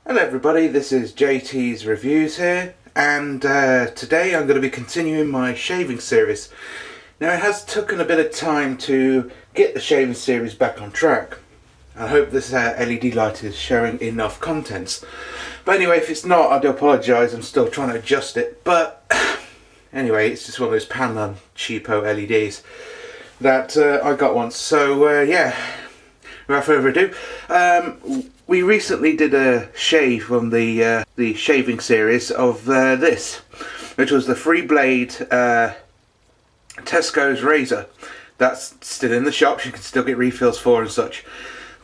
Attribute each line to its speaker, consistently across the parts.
Speaker 1: Hello everybody, this is JT's Reviews here, and today I'm going to be continuing my shaving series. Now it has taken a bit of time to get the shaving series back on track. I hope this LED light is showing enough contents. But anyway, if it's not, I do apologise, I'm still trying to adjust it. But anyway, it's just one of those Panlon cheapo LEDs that I got once. So yeah, without further ado, we recently did a shave from the shaving series of this, which was the 3-blade Tesco's razor. That's still in the shops, you can still get refills for and such.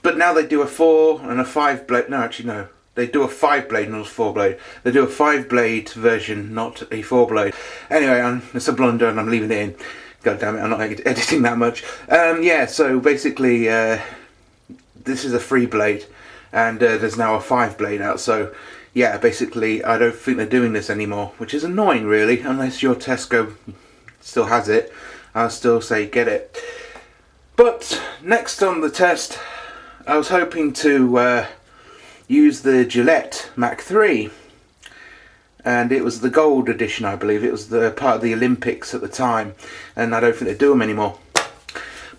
Speaker 1: But now they do a 4 and a 5 blade, no actually no, they do a 5 blade, not a 4 blade. They do a 5 blade version, not a 4 blade. Anyway, it's a blunder and I'm leaving it in. God damn it, I'm not editing that much. Yeah, so basically this is a 3 blade. And there's now a 5 blade out, so yeah, basically I don't think they're doing this anymore, which is annoying really, unless your Tesco still has it. I'll still say get it. But next on the test, I was hoping to use the Gillette mach3, and it was the gold edition, I believe. It was the part of the Olympics at the time, and I don't think they do them anymore.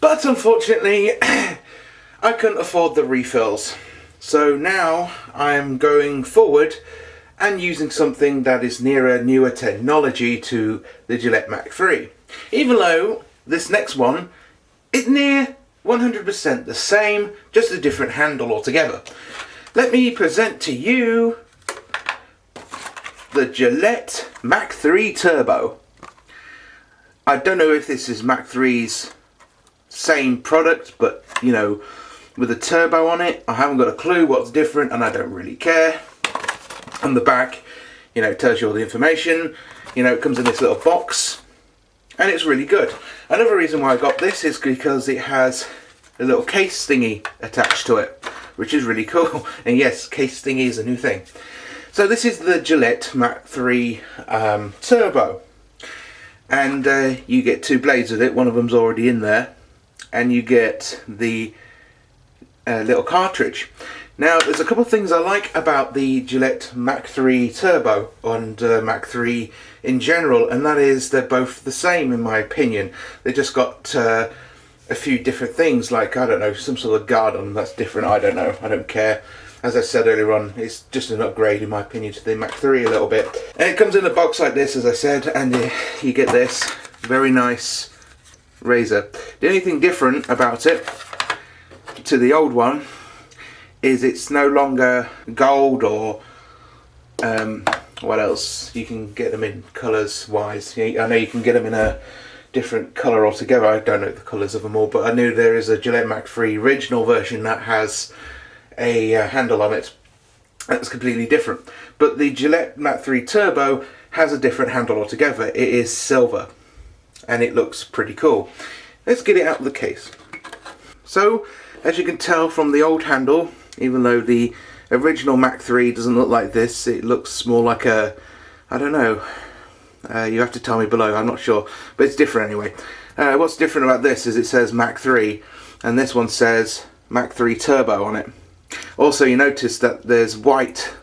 Speaker 1: But unfortunately, I couldn't afford the refills. So now I'm going forward and using something that is nearer newer technology to the Gillette mach3. Even though this next one is near 100% the same, just a different handle altogether. Let me present to you the Gillette mach3 Turbo. I don't know if this is mach3's same product, but you know, with a turbo on it, I haven't got a clue what's different, and I don't really care. On the back, you know, it tells you all the information. You know, it comes in this little box, and it's really good. Another reason why I got this is because it has a little case thingy attached to it, which is really cool. And yes, case thingy is a new thing. So this is the Gillette mach3 Turbo, and you get 2 blades with it. One of them's already in there, and you get the little cartridge. Now there's a couple of things I like about the Gillette mach3 Turbo and mach3 in general, and that is they're both the same in my opinion. They just got a few different things, like, I don't know, some sort of guard on them that's different. I don't know, I don't care. As I said earlier on, it's just an upgrade in my opinion to the mach3 a little bit. And it comes in a box like this, as I said, and you get this very nice razor. The only thing different about it to the old one is it's no longer gold or what else. You can get them in colours wise. I know you can get them in a different colour altogether. I don't know the colours of them all, but I knew there is a Gillette mach3 original version that has a handle on it that's completely different. But the Gillette mach3 Turbo has a different handle altogether. It is silver and it looks pretty cool. Let's get it out of the case. So as you can tell from the old handle, even though the original mach3 doesn't look like this, it looks more like a, I don't know, you have to tell me below, I'm not sure, but it's different anyway. What's different about this is it says mach3, and this one says mach3 Turbo on it. Also, you notice that there's white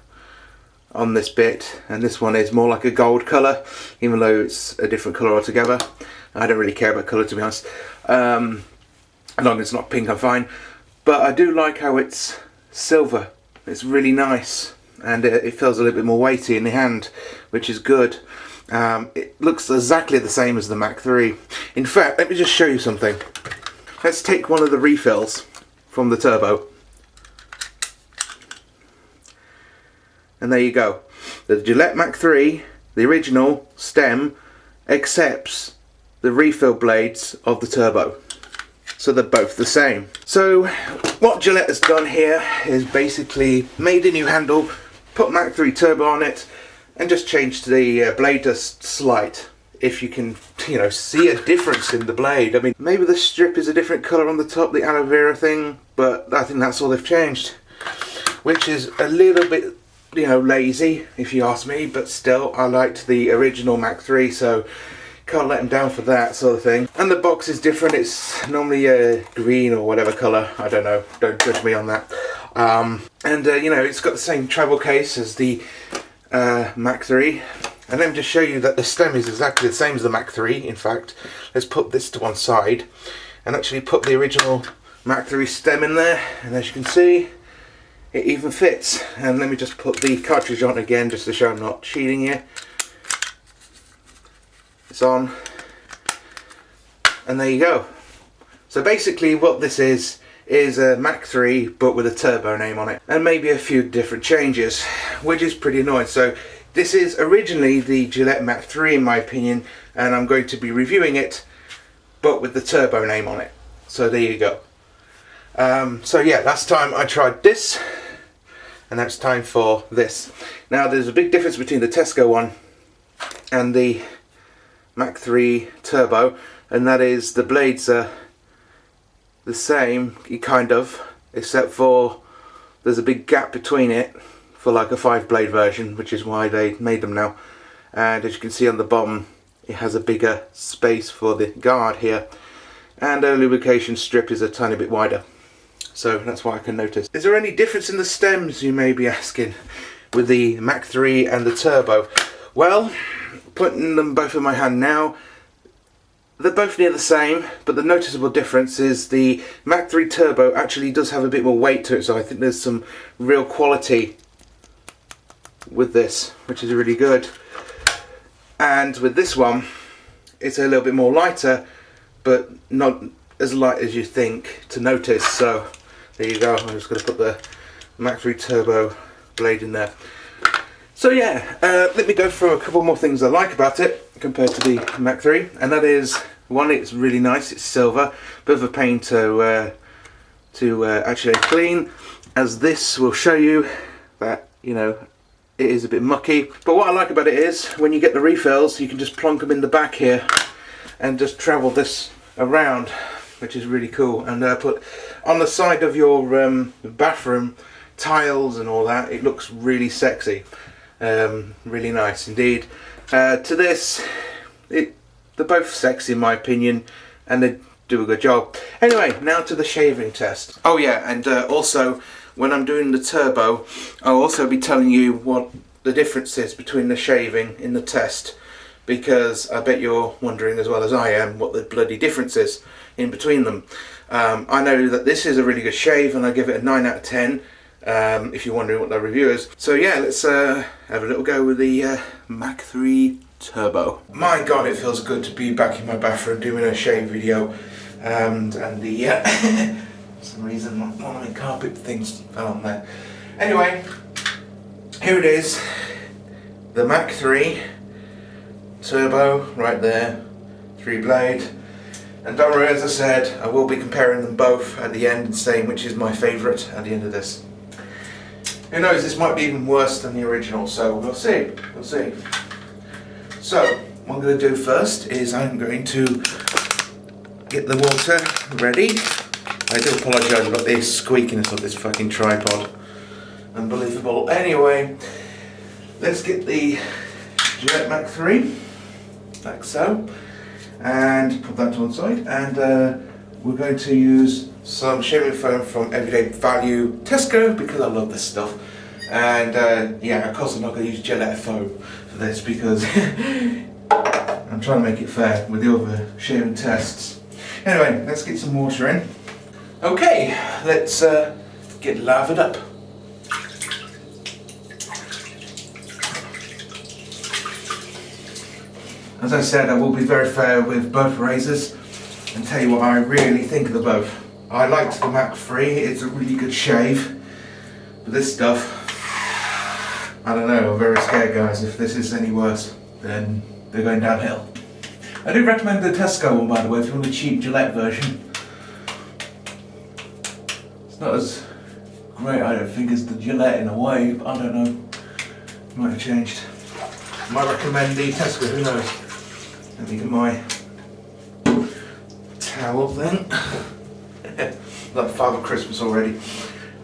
Speaker 1: on this bit, and this one is more like a gold colour, even though it's a different colour altogether. I don't really care about colour, to be honest. As long as it's not pink, I'm fine. But I do like how it's silver. It's really nice, and it feels a little bit more weighty in the hand, which is good. It looks exactly the same as the mach3. In fact, let me just show you something. Let's take one of the refills from the Turbo. And there you go. The Gillette mach3, the original stem, accepts the refill blades of the Turbo. So they're both the same. So what Gillette has done here is basically made a new handle, put mach3 Turbo on it, and just changed the blade to slight. If you can, you know, see a difference in the blade. I mean, maybe the strip is a different colour on the top, the aloe vera thing, but I think that's all they've changed. Which is a little bit, you know, lazy, if you ask me, but still, I liked the original mach3, so can't let them down for that sort of thing. And the box is different. It's normally green or whatever colour. I don't know. Don't judge me on that. You know, it's got the same travel case as the Mach 3. And let me just show you that the stem is exactly the same as the Mach 3. In fact, let's put this to one side and actually put the original Mach 3 stem in there. And as you can see, it even fits. And let me just put the cartridge on again just to show I'm not cheating here. It's on, and there you go. So basically what this is a Mach 3 but with a turbo name on it, and maybe a few different changes, which is pretty annoying. So this is originally the Gillette Mach 3 in my opinion, and I'm going to be reviewing it but with the turbo name on it. So there you go. So yeah, last time I tried this, and now it's time for this. Now there's a big difference between the Tesco one and the Mach 3 Turbo, and that is the blades are the same, kind of, except for there's a big gap between it for like a 5-blade version, which is why they made them now. And as you can see on the bottom, it has a bigger space for the guard here, and the lubrication strip is a tiny bit wider. So that's what I can notice. Is there any difference in the stems, you may be asking, with the Mach 3 and the Turbo? Well, putting them both in my hand now, they're both near the same, but the noticeable difference is the Mach 3 Turbo actually does have a bit more weight to it, so I think there's some real quality with this, which is really good. And with this one, it's a little bit more lighter, but not as light as you think to notice. So there you go. I'm just going to put the Mach 3 Turbo blade in there. So yeah, let me go through a couple more things I like about it compared to the Mach 3, and that is, one, it's really nice, it's silver, bit of a pain to actually clean, as this will show you that, you know, it is a bit mucky. But what I like about it is, when you get the refills, you can just plonk them in the back here and just travel this around, which is really cool. And put on the side of your bathroom tiles and all that, it looks really sexy. Really nice indeed. To this, they're both sexy in my opinion, and they do a good job. Anyway, now to the shaving test. Oh yeah, and also when I'm doing the turbo, I'll also be telling you what the difference is between the shaving in the test, because I bet you're wondering as well as I am what the bloody difference is in between them. I know that this is a really good shave, and I give it a 9 out of 10. If you're wondering what that review is. So yeah, let's have a little go with the Mach 3 Turbo. My god, it feels good to be back in my bathroom doing a shave video. And the for some reason one of my carpet things fell on there. Anyway, here it is, the Mach 3 Turbo right there, 3-blade. And don't worry, as I said, I will be comparing them both at the end and saying which is my favourite at the end of this. Who knows, this might be even worse than the original, so we'll see, we'll see. So, what I'm going to do first is I'm going to get the water ready. I do apologise about the squeakiness of this fucking tripod. Unbelievable. Anyway, let's get the Gillette Mach 3, like so, and put that to one side, and we're going to use some shaving foam from Everyday Value Tesco, because I love this stuff. And yeah, of course I'm not going to use Gillette foam for this, because I'm trying to make it fair with the other shaving tests. Anyway, let's get some water in. Okay, let's get lathered up. As I said, I will be very fair with both razors and tell you what I really think of the both. I liked the Mach 3, it's a really good shave, but this stuff, I don't know, I'm very scared guys. If this is any worse, then they're going downhill. I do recommend the Tesco one, by the way, if you want a cheap Gillette version. It's not as great, I don't think, as the Gillette in a way, but I don't know, it might have changed. I might recommend the Tesco, who knows. Let me get my towel then. Like Father Christmas already.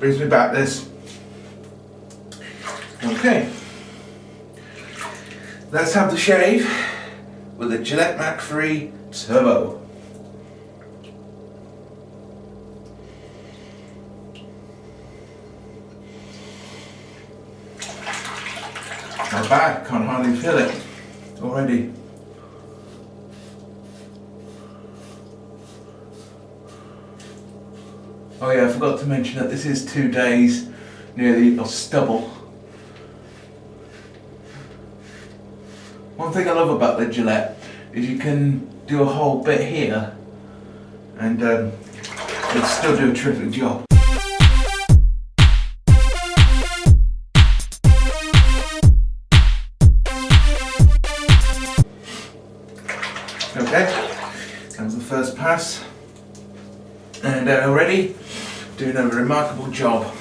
Speaker 1: Brings me back this. Okay. Let's have the shave. with a Gillette mach3 Turbo. Not bad, can't hardly feel it already. Oh yeah, I forgot to mention that this is 2 days nearly of stubble. One thing I love about the Gillette is you can do a whole bit here and it'll still do a terrific job. Okay, that was the first pass, and already doing a remarkable job.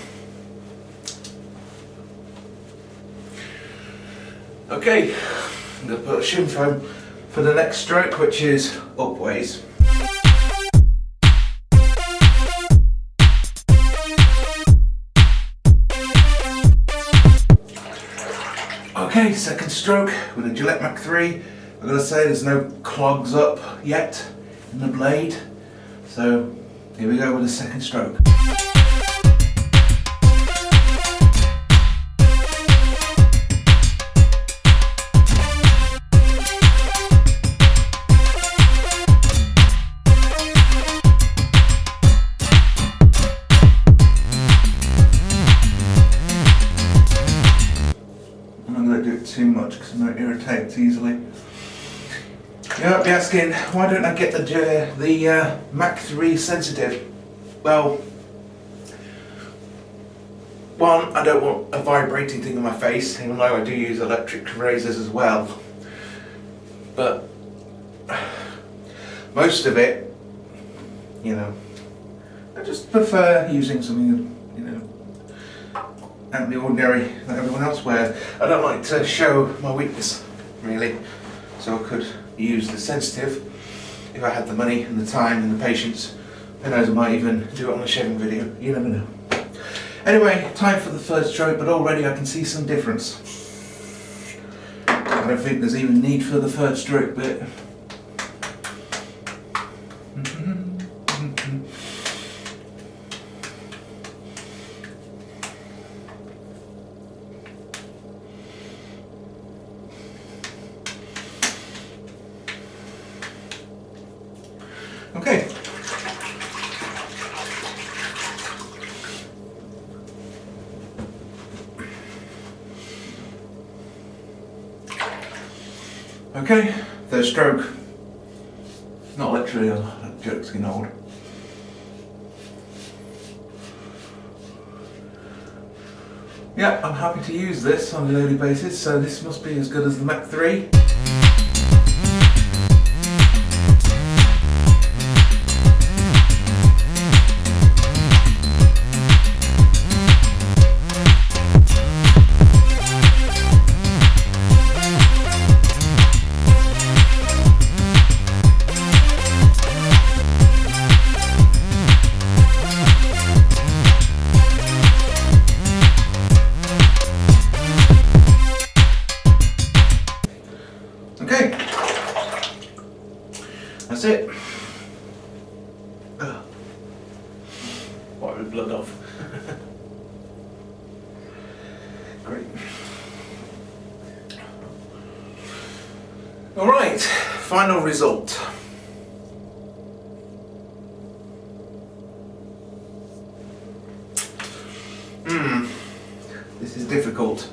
Speaker 1: Okay, I'm going to put a shim foam for the next stroke, which is upways. Okay, second stroke with a Gillette mach3. I've got to say there's no clogs up yet in the blade, so here we go with the second stroke. I'm not going to do it too much because I know it irritates easily. You might be asking, why don't I get the mach3 sensitive? Well, one, I don't want a vibrating thing on my face, even though I do use electric razors as well. But most of it, you know, I just prefer using something, you know, out of the ordinary that everyone else wears. I don't like to show my weakness, really, so I could use the sensitive if I had the money and the time and the patience. Who knows, I might even do it on a shaving video, you never know. Anyway, time for the third stroke, but already I can see some difference. I don't think there's even need for the third stroke bit. Okay. Okay, third stroke. Not literally, that joke's getting old. Yeah, I'm happy to use this on a daily basis, so this must be as good as the mach3. Okay, that's it. Wipe the blood off. Great. Alright, final result. This is difficult.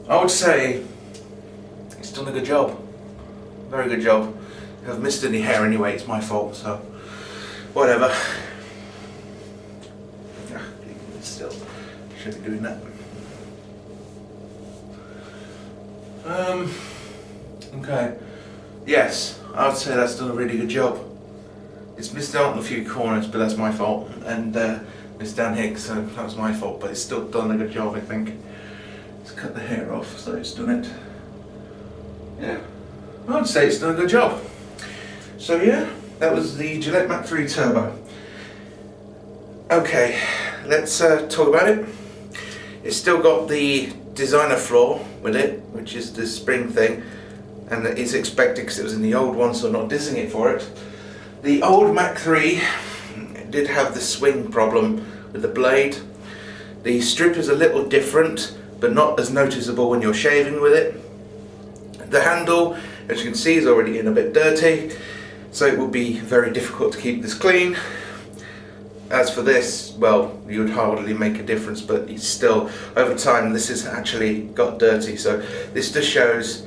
Speaker 1: I would say it's done a good job. Very good job. If I've missed any hair anyway, it's my fault, so whatever. Still, shouldn't be doing that. Okay. Yes, I would say that's done a really good job. It's missed out on a few corners, but that's my fault. And missed down here, so that was my fault, but it's still done a good job, I think. Cut the hair off, so it's done it. Yeah, I'd say it's done a good job. So yeah, that was the Gillette mach3 Turbo. Okay, let's talk about it. It's still got the designer flaw with it, which is the spring thing, and that is expected because it was in the old one, so I'm not dissing it for it. The old Mach 3 did have the swing problem with the blade. The strip is a little different, but not as noticeable when you're shaving with it. The handle, as you can see, is already getting a bit dirty, so it will be very difficult to keep this clean. As for this, well, you would hardly make a difference, but it's still, over time, this has actually got dirty, so this just shows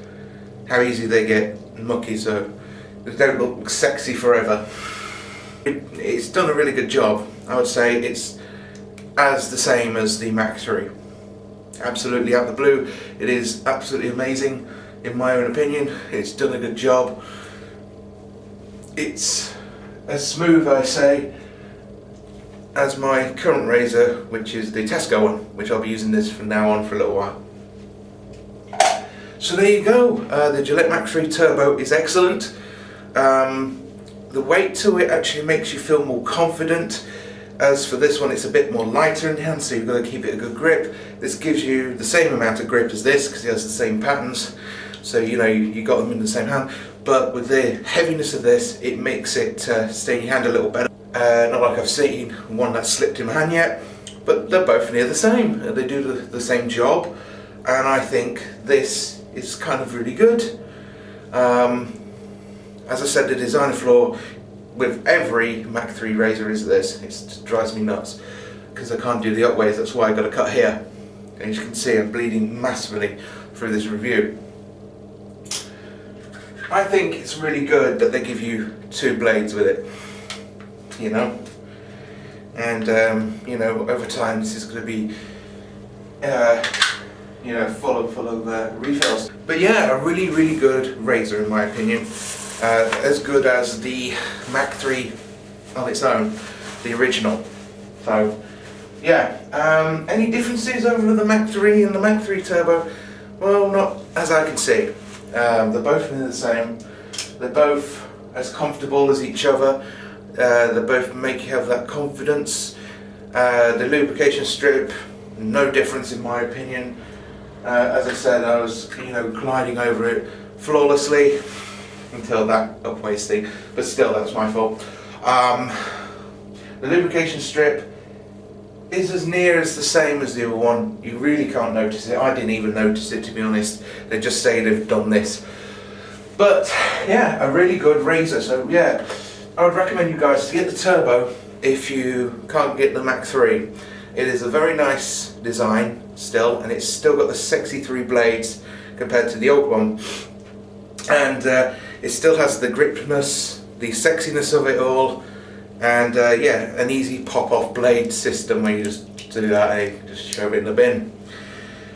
Speaker 1: how easy they get mucky, so they don't look sexy forever. It's done a really good job. I would say it's as the same as the Mach 3. Absolutely out of the blue, it is absolutely amazing in my own opinion. It's done a good job. It's as smooth, I say, as my current razor, which is the Tesco one, which I'll be using this from now on for a little while. So there you go. The Gillette Mach 3 Turbo is excellent. The weight to it actually makes you feel more confident. As for this one, it's a bit more lighter in the hand, so you've got to keep it a good grip. This gives you the same amount of grip as this because it has the same patterns, so you know you got them in the same hand. But with the heaviness of this, it makes it stay in your hand a little better. Not like I've seen one that's slipped in my hand yet, but they're both near the same. They do the same job, and I think this is kind of really good. As I said, the designer flaw with every Mach 3 razor is this. It drives me nuts because I can't do the upways. That's why I got to cut here. And as you can see, I'm bleeding massively through this review. I think it's really good that they give you two blades with it, you know, and you know, over time this is going to be you know, full of refills. But yeah, a really good razor in my opinion. As good as the Mach 3 on its own, the original. So yeah, any differences over the Mach 3 and the Mach 3 Turbo? Well, not as I can see. They're both near the same. They're both as comfortable as each other. They both make you have that confidence. The lubrication strip, no difference in my opinion. As I said, I was, you know, gliding over it flawlessly until that upways thing, but still that's my fault. The lubrication strip is as near as the same as the other one. You really can't notice it. I didn't even notice it, to be honest. They just say they've done this. But yeah, a really good razor. So yeah, I would recommend you guys to get the Turbo if you can't get the Mach 3. It is a very nice design still, and it's still got the sexy 3 blades compared to the old one. And it still has the gripness, the sexiness of it all, and yeah, an easy pop-off blade system where you just do that and just shove it in the bin.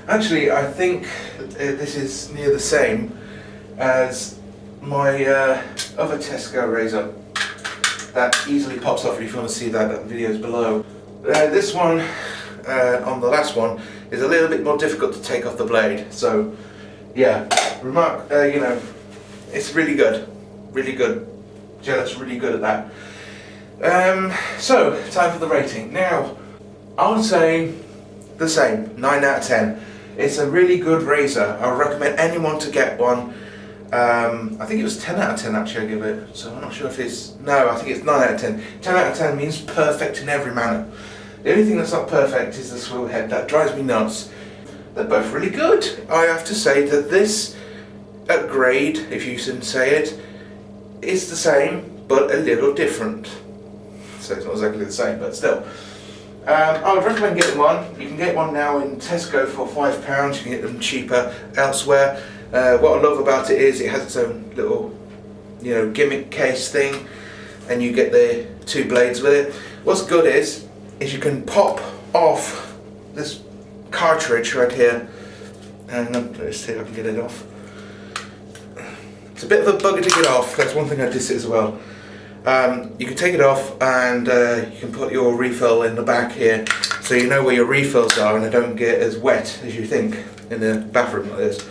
Speaker 1: Actually, I think this is near the same as my other Tesco razor that easily pops off. If you want to see that, that video is below. This one, on the last one, is a little bit more difficult to take off the blade. So yeah, remark, you know, it's really good, really good. Gillette's really good at that. So, time for the rating. Now, I would say the same, 9 out of 10. It's a really good razor. I would recommend anyone to get one. I think it was 10 out of 10 actually I give it, so I'm not sure if it's, no, I think it's 9 out of 10. 10 out of 10 means perfect in every manner. The only thing that's not perfect is the swivel head. That drives me nuts. They're both really good. I have to say that this grade, if you can say it, is the same but a little different. So it's not exactly the same, but still. I would recommend getting one. You can get one now in Tesco for £5. You can get them cheaper elsewhere. What I love about it is it has its own little, you know, gimmick case thing, and you get the 2 blades with it. What's good is you can pop off this cartridge right here, and let's see if I can get it off. It's a bit of a bugger to get off. That's one thing I diss it as well. You can take it off, and you can put your refill in the back here, so you know where your refills are and they don't get as wet as you think in the bathroom like this.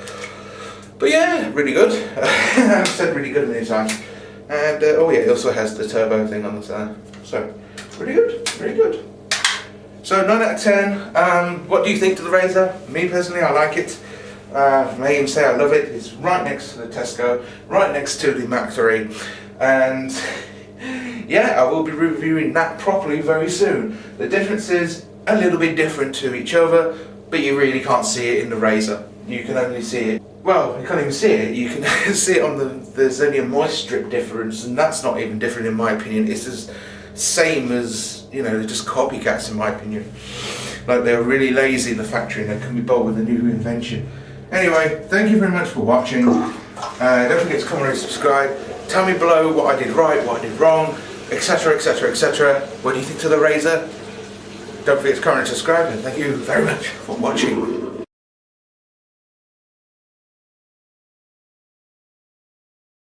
Speaker 1: But yeah, really good. I've said really good many times. And oh yeah, it also has the turbo thing on the side. So really good, really good. So 9 out of 10. What do you think to the razor? Me personally, I like it. I may even say I love it. It's right next to the Tesco, right next to the mach3, and yeah, I will be reviewing that properly very soon. The difference is a little bit different to each other, but you really can't see it in the razor. You can only see it, well, you can't even see it, you can see it on there's only a moist strip difference, and that's not even different in my opinion. It's as same as, you know, they're just copycats in my opinion. Like, they're really lazy in the factory and they couldn't be bothered with a new invention. Anyway, thank you very much for watching. Don't forget to comment and subscribe. Tell me below what I did right, what I did wrong, etc, etc, etc. What do you think to the razor? Don't forget to comment and subscribe, and thank you very much for watching.